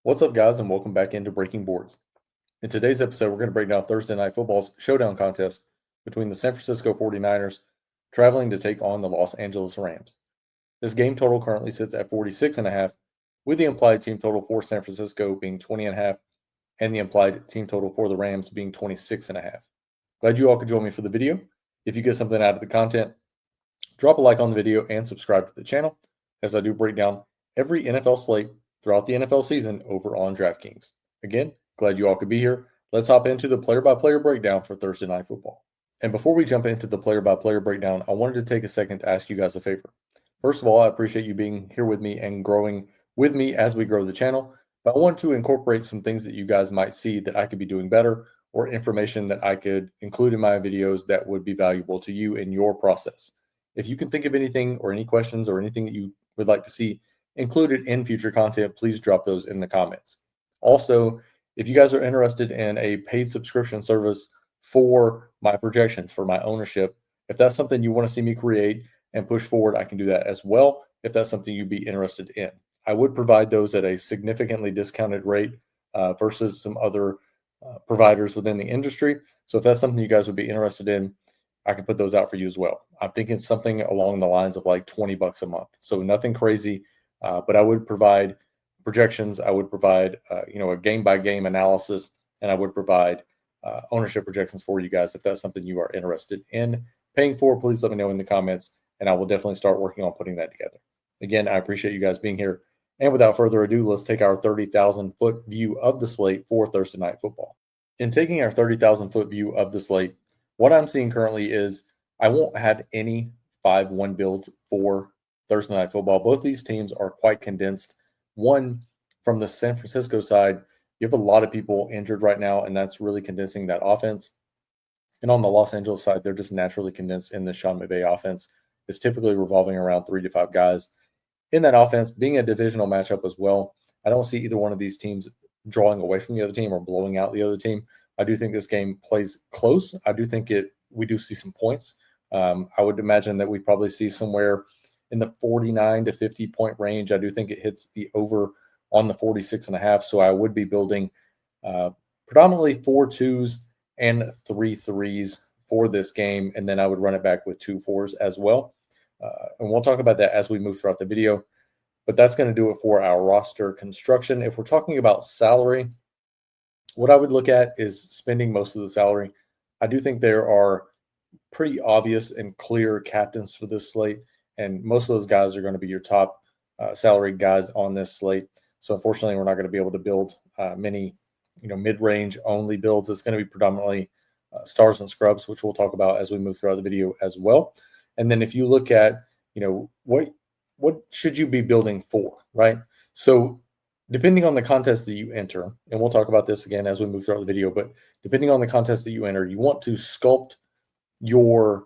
What's up, guys, and welcome back into Breaking Boards. In today's episode, we're going to break down Thursday Night Football's showdown contest between the San Francisco 49ers traveling to take on the Los Angeles Rams. This game total currently sits at 46.5, with the implied team total for San Francisco being 20.5, and the implied team total for the Rams being 26.5. Glad you all could join me for the video. If you get something out of the content, drop a like on the video and subscribe to the channel, as I do break down every NFL slate throughout the NFL season over on DraftKings. Again, glad you all could be here. Let's hop into the player-by-player breakdown for Thursday Night Football. And before we jump into the player-by-player breakdown, I wanted to take a second to ask you guys a favor. First of all, I appreciate you being here with me and growing with me as we grow the channel, but I want to incorporate some things that you guys might see that I could be doing better, or information that I could include in my videos that would be valuable to you in your process. If you can think of anything or any questions or anything that you would like to see included in future content, please drop those in the comments. Also, if you guys are interested in a paid subscription service for my projections, for my ownership, if that's something you want to see me create and push forward, I can do that as well, if that's something you'd be interested in. I would provide those at a significantly discounted rate versus some other providers within the industry. So if that's something you guys would be interested in, I can put those out for you as well. I'm thinking something along the lines of like $20 a month. So nothing crazy. But I would provide projections. I would provide, a game-by-game analysis, and I would provide ownership projections for you guys. If that's something you are interested in paying for, please let me know in the comments, and I will definitely start working on putting that together. Again, I appreciate you guys being here. And without further ado, let's take our 30,000-foot view of the slate for Thursday Night Football. In taking our 30,000-foot view of the slate, what I'm seeing currently is I won't have any 5-1 builds for Thursday Night Football. Both these teams are quite condensed. One, from the San Francisco side, you have a lot of people injured right now, and that's really condensing that offense. And on the Los Angeles side, they're just naturally condensed in the Sean McVay offense. It's typically revolving around 3 to 5 guys in that offense, being a divisional matchup as well. I don't see either one of these teams drawing away from the other team or blowing out the other team. I do think this game plays close. I do think we do see some points. I would imagine that we probably see somewhere in the 49 to 50 point range. I do think it hits the over on the 46.5. So I would be building predominantly 4 2s and 3 3s for this game. And then I would run it back with 2 4s as well. And we'll talk about that as we move throughout the video. But that's going to do it for our roster construction. If we're talking about salary, what I would look at is spending most of the salary. I do think there are pretty obvious and clear captains for this slate, and most of those guys are going to be your top salaried guys on this slate. So unfortunately, we're not going to be able to build many, mid-range only builds. It's going to be predominantly stars and scrubs, which we'll talk about as we move throughout the video as well. And then if you look at, what should you be building for, right? So depending on the contest that you enter, and we'll talk about this again as we move throughout the video, but depending on the contest that you enter, you want to sculpt your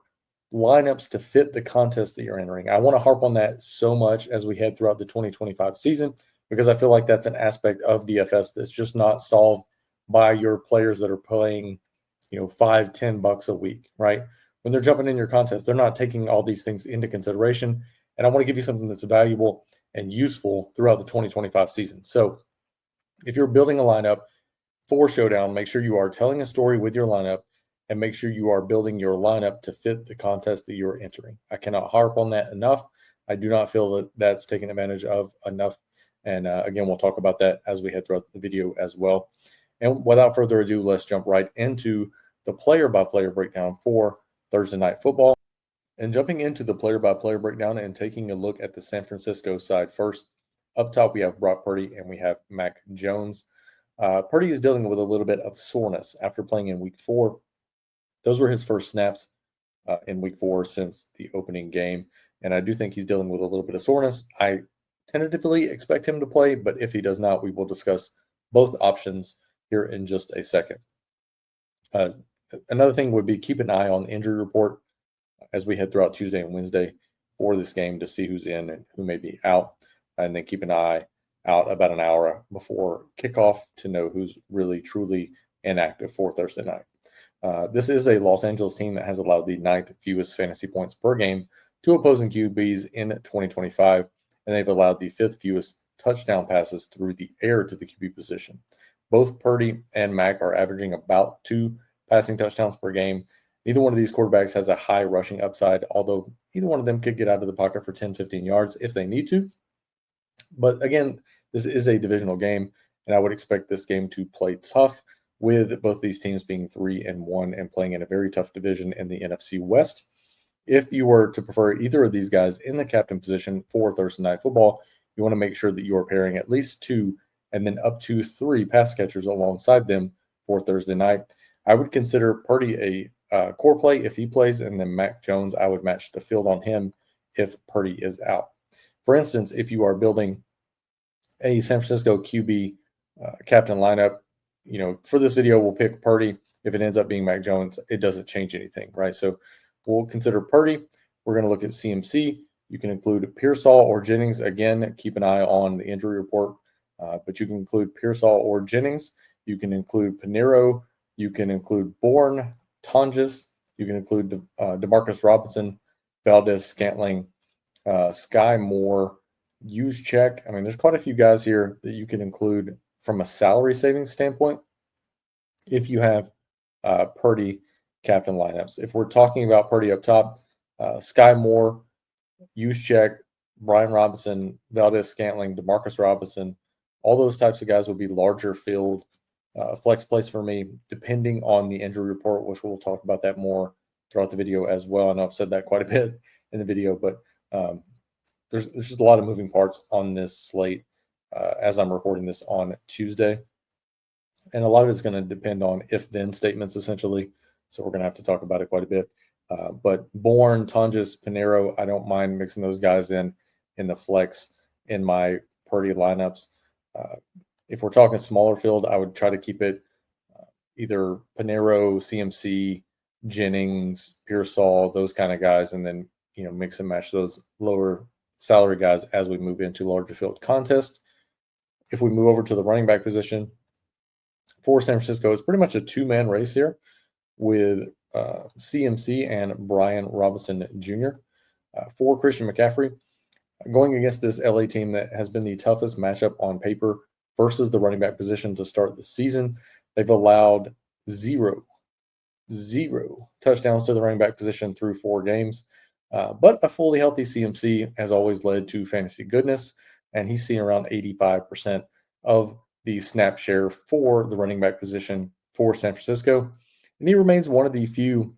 lineups to fit the contest that you're entering. I want to harp on that so much as we head throughout the 2025 season, because I feel like that's an aspect of DFS that's just not solved by your players that are playing, $5-10 a week, right? When they're jumping in your contest, they're not taking all these things into consideration. And I want to give you something that's valuable and useful throughout the 2025 season. So if you're building a lineup for Showdown, make sure you are telling a story with your lineup, and make sure you are building your lineup to fit the contest that you're entering. I cannot harp on that enough. I do not feel that that's taken advantage of enough. And again, we'll talk about that as we head throughout the video as well. And without further ado, let's jump right into the player-by-player breakdown for Thursday Night Football. And jumping into the player-by-player breakdown and taking a look at the San Francisco side first. Up top, we have Brock Purdy and we have Mac Jones. Purdy is dealing with a little bit of soreness after playing in Week 4. Those were his first snaps in Week 4 since the opening game. And I do think he's dealing with a little bit of soreness. I tentatively expect him to play, but if he does not, we will discuss both options here in just a second. Another thing would be keep an eye on the injury report as we head throughout Tuesday and Wednesday for this game to see who's in and who may be out. And then keep an eye out about an hour before kickoff to know who's really, truly inactive for Thursday night. This is a Los Angeles team that has allowed the 9th fewest fantasy points per game to opposing QBs in 2025, and they've allowed the 5th fewest touchdown passes through the air to the QB position. Both Purdy and Mac are averaging about 2 passing touchdowns per game. Neither one of these quarterbacks has a high rushing upside, although either one of them could get out of the pocket for 10, 15 yards if they need to. But again, this is a divisional game, and I would expect this game to play tough with both these teams being 3-1 and playing in a very tough division in the NFC West. If you were to prefer either of these guys in the captain position for Thursday Night Football, you want to make sure that you are pairing at least 2 and then up to 3 pass catchers alongside them for Thursday night. I would consider Purdy a core play if he plays, and then Mac Jones, I would match the field on him if Purdy is out. For instance, if you are building a San Francisco QB captain lineup, for this video, we'll pick Purdy. If it ends up being Mac Jones, it doesn't change anything, right? So we'll consider Purdy. We're going to look at CMC. You can include Pearsall or Jennings. Again, keep an eye on the injury report, but you can include Pearsall or Jennings. You can include Pinheiro. You can include Bourne, Tonjes. You can include Demarcus Robinson, Valdez Scantling, Sky Moore, Juszczyk. I mean, there's quite a few guys here that you can include from a salary savings standpoint if you have Purdy captain lineups. If we're talking about Purdy up top, Sky Moore, Juszczyk, Brian Robinson, Valdez Scantling, Demarcus Robinson, all those types of guys would be larger field flex plays for me, depending on the injury report, which we'll talk about that more throughout the video as well. I know I've said that quite a bit in the video, but there's just a lot of moving parts on this slate as I'm recording this on Tuesday. And a lot of it's going to depend on if-then statements, essentially. So we're going to have to talk about it quite a bit. But Bourne, Tonjes, Pinheiro, I don't mind mixing those guys in the flex in my Purdy lineups. If we're talking smaller field, I would try to keep it either Pinheiro, CMC, Jennings, Pearsall, those kind of guys, and then mix and match those lower salary guys as we move into larger field contests. If we move over to the running back position for San Francisco, it's pretty much a 2-man race here with CMC and Brian Robinson Jr. For Christian McCaffrey, going against this LA team that has been the toughest matchup on paper versus the running back position to start the season. They've allowed zero touchdowns to the running back position through 4 games. But a fully healthy CMC has always led to fantasy goodness, and he's seen around 85% of the snap share for the running back position for San Francisco. And he remains one of the few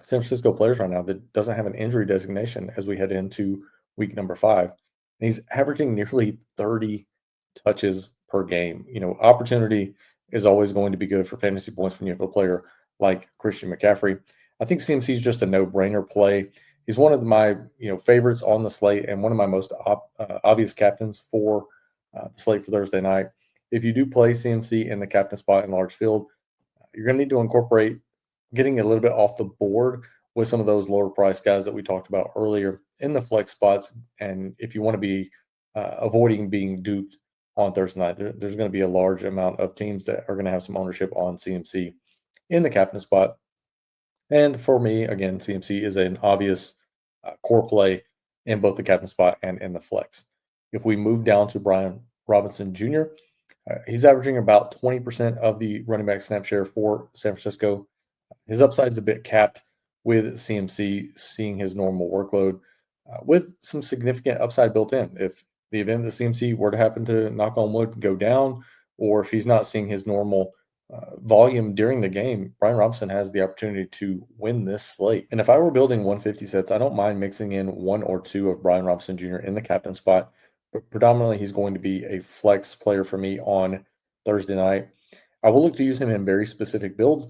San Francisco players right now that doesn't have an injury designation as we head into week number 5. And he's averaging nearly 30 touches per game. Opportunity is always going to be good for fantasy points when you have a player like Christian McCaffrey. I think CMC is just a no-brainer play. He's one of my favorites on the slate and one of my most obvious captains for the slate for Thursday night. If you do play CMC in the captain spot in large field, you're going to need to incorporate getting a little bit off the board with some of those lower price guys that we talked about earlier in the flex spots. And if you want to be avoiding being duped on Thursday night, there's going to be a large amount of teams that are going to have some ownership on CMC in the captain spot. And for me, again, CMC is an obvious core play in both the captain spot and in the flex. If we move down to Brian Robinson Jr., he's averaging about 20% of the running back snap share for San Francisco. His upside is a bit capped with CMC seeing his normal workload with some significant upside built in. If the event that CMC were to happen to, knock on wood, go down, or if he's not seeing his normal volume during the game, Brian Robinson has the opportunity to win this slate. And if I were building 150 sets, I don't mind mixing in 1 or 2 of Brian Robinson Jr. in the captain spot, but predominantly he's going to be a flex player for me on Thursday night. I will look to use him in very specific builds.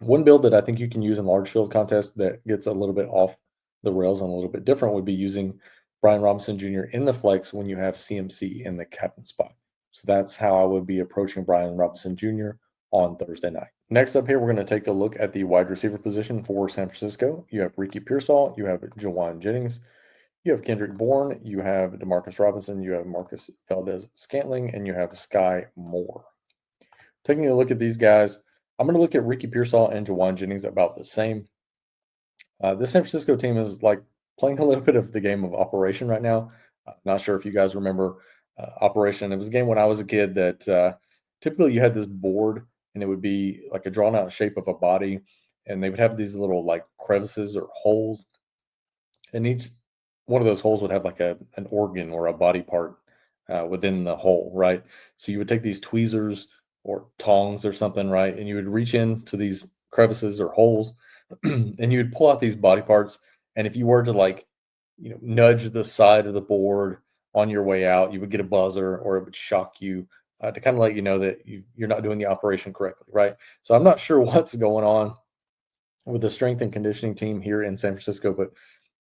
One build that I think you can use in large field contests that gets a little bit off the rails and a little bit different would be using Brian Robinson Jr. in the flex when you have CMC in the captain spot. So that's how I would be approaching Brian Robinson Jr. on Thursday night. Next up here, we're going to take a look at the wide receiver position for San Francisco. You have Ricky Pearsall, you have Jawan Jennings, you have Kendrick Bourne, you have Demarcus Robinson, you have Marcus Valdez Scantling, and you have Sky Moore. Taking a look at these guys, I'm going to look at Ricky Pearsall and Jawan Jennings about the same. This San Francisco team is like playing a little bit of the game of operation right now. Not sure if you guys remember operation. It was a game when I was a kid that typically you had this board and it would be like a drawn out shape of a body, and they would have these little like crevices or holes, and each one of those holes would have like an organ or a body part within the hole, right? So you would take these tweezers or tongs or something, right, and you would reach into these crevices or holes, and you would pull out these body parts. And if you were to like, nudge the side of the board on your way out, you would get a buzzer, or it would shock you to kind of let you know that you're not doing the operation correctly, right? So I'm not sure what's going on with the strength and conditioning team here in San Francisco, but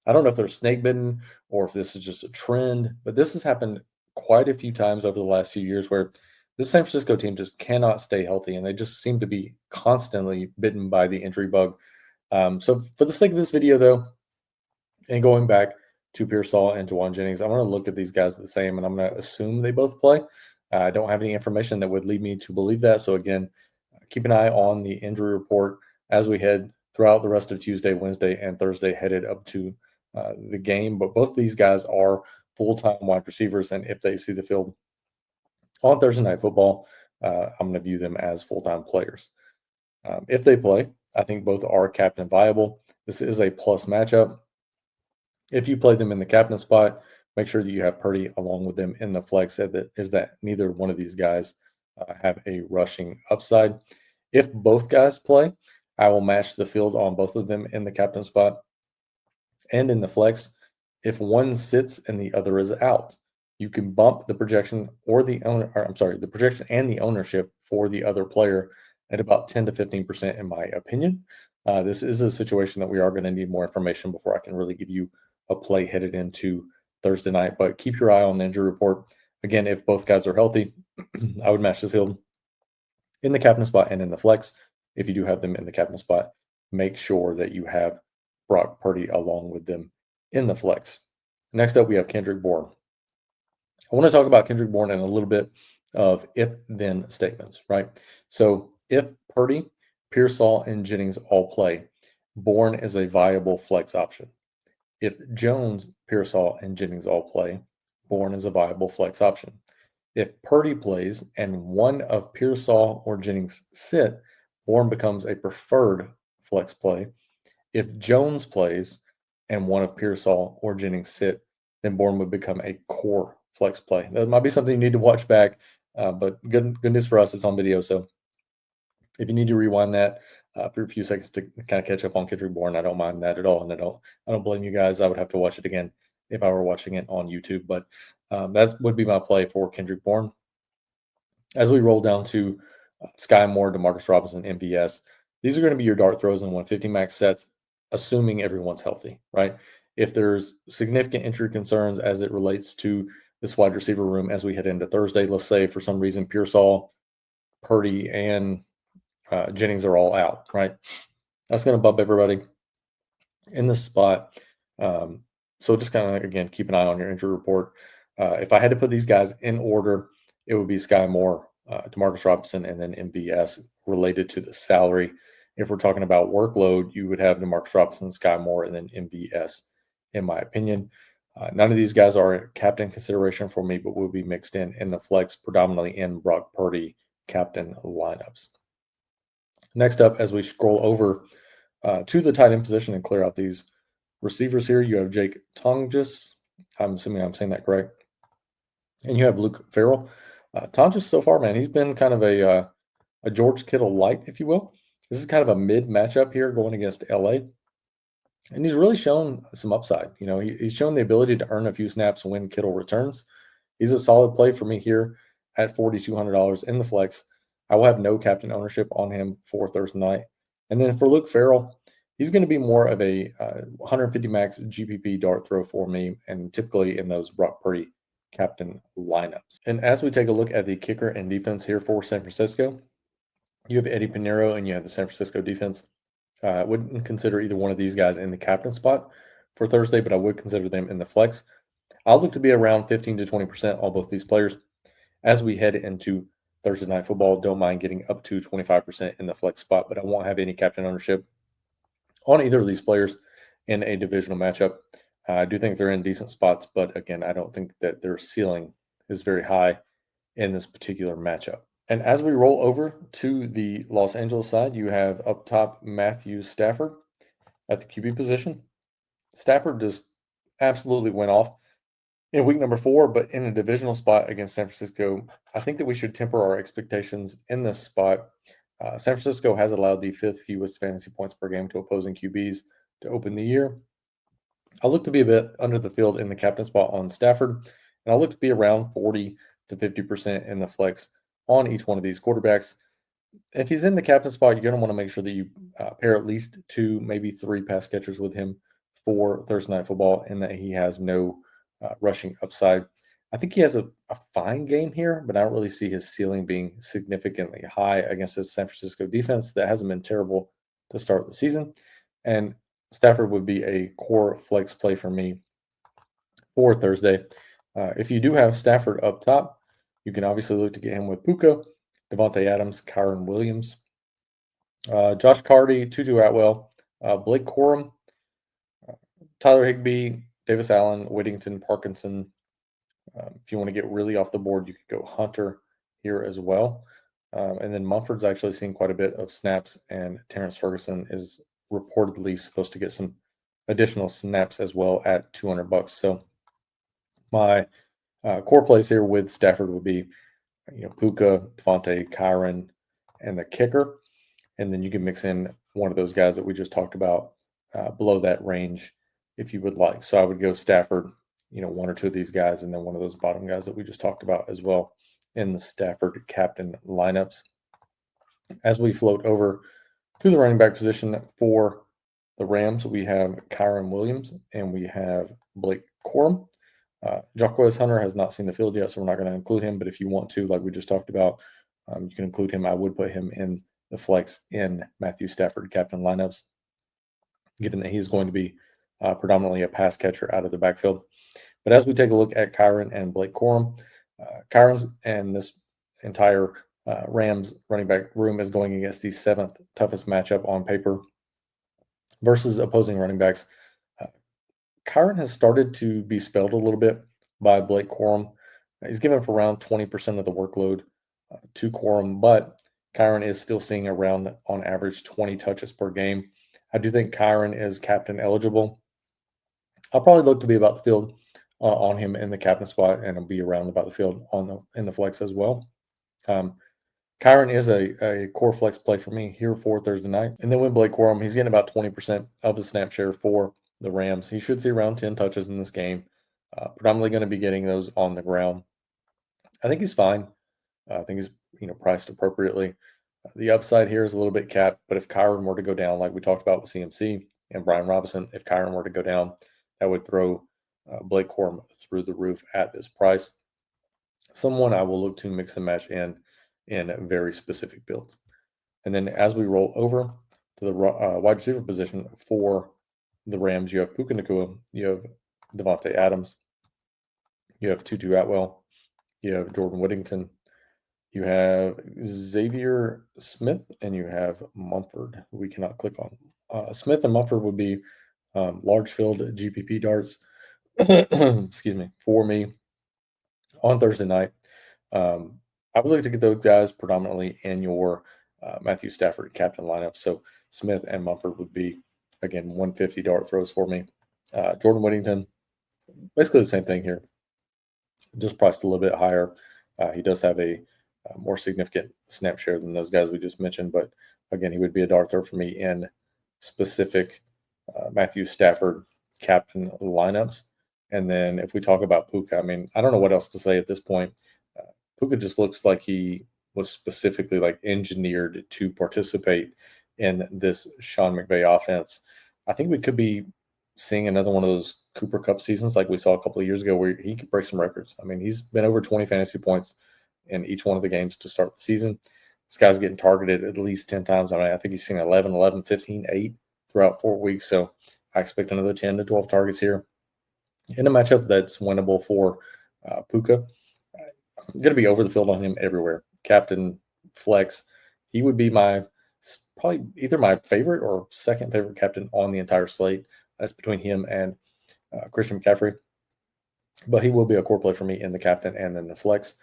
I don't know if they're snake bitten or if this is just a trend, but this has happened quite a few times over the last few years where this San Francisco team just cannot stay healthy, and they just seem to be constantly bitten by the injury bug. So for the sake of this video, though, and going back to Pearsall and Juwan Jennings, I want to look at these guys the same, and I'm going to assume they both play. I don't have any information that would lead me to believe that. So again, keep an eye on the injury report as we head throughout the rest of Tuesday, Wednesday, and Thursday, headed up to the game. But both of these guys are full-time wide receivers, and if they see the field on Thursday Night Football, I'm going to view them as full-time players. If they play, I think both are captain viable. This is a plus matchup. If you play them in the captain spot, make sure that you have Purdy along with them in the flex. That neither one of these guys have a rushing upside. If both guys play, I will match the field on both of them in the captain spot and in the flex. If one sits and the other is out, you can bump the projection the projection and the ownership for the other player at about 10 to 15%, in my opinion. This is a situation that we are going to need more information before I can really give you a play headed into Thursday night. But keep your eye on the injury report. Again, if both guys are healthy, I would match the field in the captain spot and in the flex. If you do have them in the captain spot, make sure that you have Brock Purdy along with them in the flex. Next up, we have Kendrick Bourne. I want to talk about Kendrick Bourne and a little bit of if-then statements, right? So if Purdy, Pearsall, and Jennings all play, Bourne is a viable flex option. If Jones, Pearsall, and Jennings all play, Bourne is a viable flex option. If Purdy plays and one of Pearsall or Jennings sit, Bourne becomes a preferred flex play. If Jones plays and one of Pearsall or Jennings sit, then Bourne would become a core flex play. That might be something you need to watch back, but good news for us, it's on video. So if you need to rewind that for a few seconds to kind of catch up on Kendrick Bourne, I don't mind that at all, and I don't blame you guys. I would have to watch it again if I were watching it on YouTube, but that would be my play for Kendrick Bourne. As we roll down to Sky Moore, Demarcus Robinson, MVS, these are going to be your dart throws in 150 max sets, assuming everyone's healthy, right? If there's significant injury concerns as it relates to this wide receiver room as we head into Thursday, let's say for some reason Pearsall, Purdy, and Jennings are all out, right? That's going to bump everybody in this spot. So just kind of, again, keep an eye on your injury report. If I had to put these guys in order, it would be Sky Moore, Demarcus Robinson, and then MVS related to the salary. If we're talking about workload, you would have Demarcus Robinson, Sky Moore, and then MVS, in my opinion. None of these guys are a captain consideration for me, but will be mixed in the flex, predominantly in Brock Purdy captain lineups. Next up, as we scroll over to the tight end position and clear out these receivers here, you have Jake Tonges. I'm assuming I'm saying that correct. And you have Luke Farrell. Tonges so far, man, he's been kind of a George Kittle light, if you will. This is kind of a mid matchup here going against LA. And he's really shown some upside. He's shown the ability to earn a few snaps when Kittle returns. He's a solid play for me here at $4,200 in the flex. I will have no captain ownership on him for Thursday night. And then for Luke Farrell, he's going to be more of a 150 max GPP dart throw for me, and typically in those Brock Purdy captain lineups. And as we take a look at the kicker and defense here for San Francisco, you have Eddie Pinheiro and you have the San Francisco defense. I wouldn't consider either one of these guys in the captain spot for Thursday, but I would consider them in the flex. I'll look to be around 15 to 20% on both these players. As we head into Thursday Night Football, don't mind getting up to 25% in the flex spot, but I won't have any captain ownership on either of these players in a divisional matchup. I do think they're in decent spots, but again, I don't think that their ceiling is very high in this particular matchup. And as we roll over to the Los Angeles side, you have up top Matthew Stafford at the QB position. Stafford just absolutely went off in week number 4, but in a divisional spot against San Francisco, I think that we should temper our expectations in this spot. San Francisco has allowed the 5th fewest fantasy points per game to opposing QBs to open the year. I look to be a bit under the field in the captain spot on Stafford, and I look to be around 40 to 50% in the flex on each one of these quarterbacks. If he's in the captain spot, you're going to want to make sure that you pair at least 2, maybe 3 pass catchers with him for Thursday Night Football, and that he has no rushing upside. I think he has a fine game here, but I don't really see his ceiling being significantly high against this San Francisco defense that hasn't been terrible to start the season. And Stafford would be a core flex play for me for Thursday. If you do have Stafford up top, you can obviously look to get him with Puka, Devontae Adams, Kyren Williams, Josh Carty, Tutu Atwell, Blake Corum, Tyler Higbee, Davis Allen, Whittington, Parkinson. If you want to get really off the board, you could go Hunter here as well. And then Mumford's actually seen quite a bit of snaps, and Terrence Ferguson is reportedly supposed to get some additional snaps as well at $200. So my core plays here with Stafford would be, Puka, Devontae, Kyren, and the kicker. And then you can mix in one of those guys that we just talked about below that range if you would like. So I would go Stafford, 1 or 2 of these guys, and then one of those bottom guys that we just talked about as well in the Stafford captain lineups. As we float over to the running back position for the Rams, we have Kyren Williams and we have Blake Corum. Jaquez Hunter has not seen the field yet, so we're not going to include him. But if you want to, like we just talked about, you can include him. I would put him in the flex in Matthew Stafford captain lineups, given that he's going to be predominantly a pass catcher out of the backfield. But as we take a look at Kyren and Blake Corum, Kyren's and this entire Rams running back room is going against the 7th toughest matchup on paper versus opposing running backs. Kyren has started to be spelled a little bit by Blake Corum. He's given up around 20% of the workload to Corum, but Kyren is still seeing around, on average, 20 touches per game. I do think Kyren is captain eligible. I'll probably look to be about the field on him in the captain spot, and I'll be around about the field in the flex as well. Kyren is a core flex play for me here for Thursday night. And then with Blake Corum, he's getting about 20% of the snap share for the Rams. He should see around 10 touches in this game. Predominantly going to be getting those on the ground. I think he's fine. I think he's priced appropriately. The upside here is a little bit capped, but if Kyren were to go down, like we talked about with CMC and Brian Robinson, if Kyren were to go down, that would throw Blake Corum through the roof at this price. Someone I will look to mix and match in very specific builds. And then as we roll over to the wide receiver position for the Rams, you have Puka Nacua, you have Devontae Adams, you have Tutu Atwell, you have Jordan Whittington, you have Xavier Smith, and you have Mumford, who we cannot click on. Smith and Mumford would be large field GPP darts, excuse me, for me on Thursday night. I would like to get those guys predominantly in your Matthew Stafford captain lineup. So Smith and Mumford would be, again, 150 dart throws for me. Jordan Whittington, basically the same thing here, just priced a little bit higher. He does have a more significant snap share than those guys we just mentioned, but again, he would be a dart throw for me in specific Matthew Stafford captain lineups. And then if we talk about Puka, I don't know what else to say at this point. Puka just looks like he was specifically engineered to participate in this Sean McVay offense. I think we could be seeing another one of those Cooper Kupp seasons like we saw a couple of years ago where he could break some records. He's been over 20 fantasy points in each one of the games to start the season. This guy's getting targeted at least 10 times. I think he's seen 11, 15, 8 throughout 4 weeks. So I expect another 10 to 12 targets here in a matchup that's winnable for Puka. I'm going to be over the field on him everywhere. Captain flex. He would be probably either my favorite or second favorite captain on the entire slate. That's between him and Christian McCaffrey. but he will be a core play for me in the captain and then the flex.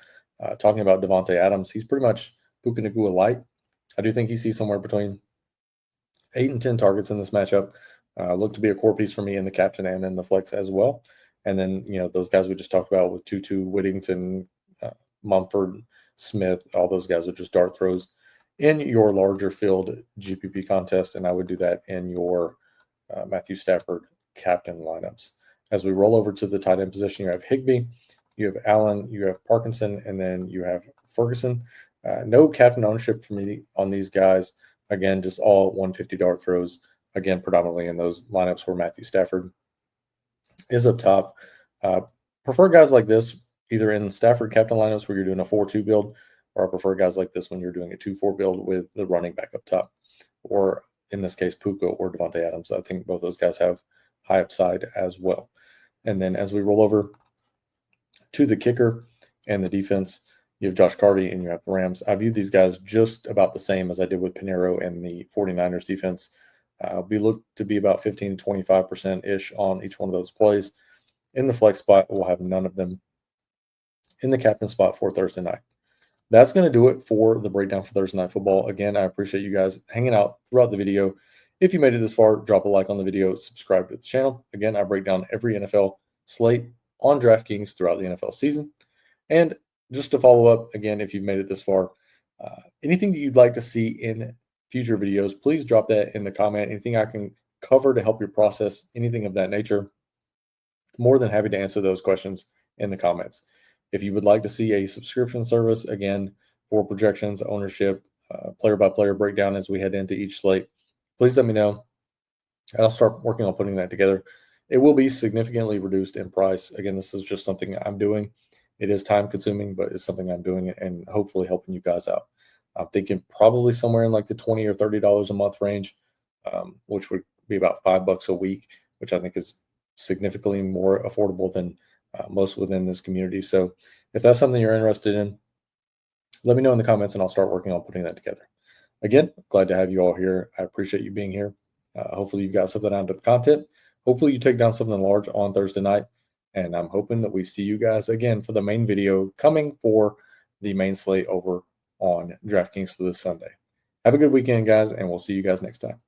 Talking about Devontae Adams, he's pretty much Puka Nacua light. I do think he sees somewhere between 8 and 10 targets in this matchup. Look to be a core piece for me in the captain and in the flex as well. And then, those guys we just talked about with Tutu, Whittington, Mumford, Smith, all those guys are just dart throws in your larger field GPP contest. And I would do that in your Matthew Stafford captain lineups. As we roll over to the tight end position, you have Higbee, you have Allen, you have Parkinson, and then you have Ferguson. No captain ownership for me on these guys. Again, just all 150 dart throws. Again, predominantly in those lineups where Matthew Stafford is up top. Prefer guys like this either in Stafford captain lineups where you're doing a 4-2 build, or I prefer guys like this when you're doing a 2-4 build with the running back up top, or in this case, Puka or Devontae Adams. I think both those guys have high upside as well. And then as we roll over to the kicker and the defense, you have Josh Carty and you have the Rams. I view these guys just about the same as I did with Pinheiro and the 49ers defense. We look to be about 15 to 25%-ish on each one of those plays. In the flex spot, we'll have none of them in the captain spot for Thursday night. That's going to do it for the breakdown for Thursday Night Football. Again, I appreciate you guys hanging out throughout the video. If you made it this far, drop a like on the video, subscribe to the channel. Again, I break down every NFL slate on DraftKings throughout the NFL season. And just to follow up, again, if you've made it this far, anything that you'd like to see in future videos, please drop that in the comment. Anything I can cover to help your process, anything of that nature, more than happy to answer those questions in the comments. If you would like to see a subscription service, again, for projections, ownership, player-by-player breakdown as we head into each slate, please let me know, and I'll start working on putting that together. It will be significantly reduced in price. Again, this is just something I'm doing. It is time-consuming, but it's something I'm doing and hopefully helping you guys out. I'm thinking probably somewhere in like the $20 or $30 a month range, which would be about $5 a week, which I think is significantly more affordable than most within this community. So if that's something you're interested in, let me know in the comments and I'll start working on putting that together. Again, glad to have you all here. I appreciate you being here. Hopefully you got something out of the content. Hopefully you take down something large on Thursday night. And I'm hoping that we see you guys again for the main video coming for the main slate over on DraftKings for this Sunday. Have a good weekend, guys, and we'll see you guys next time.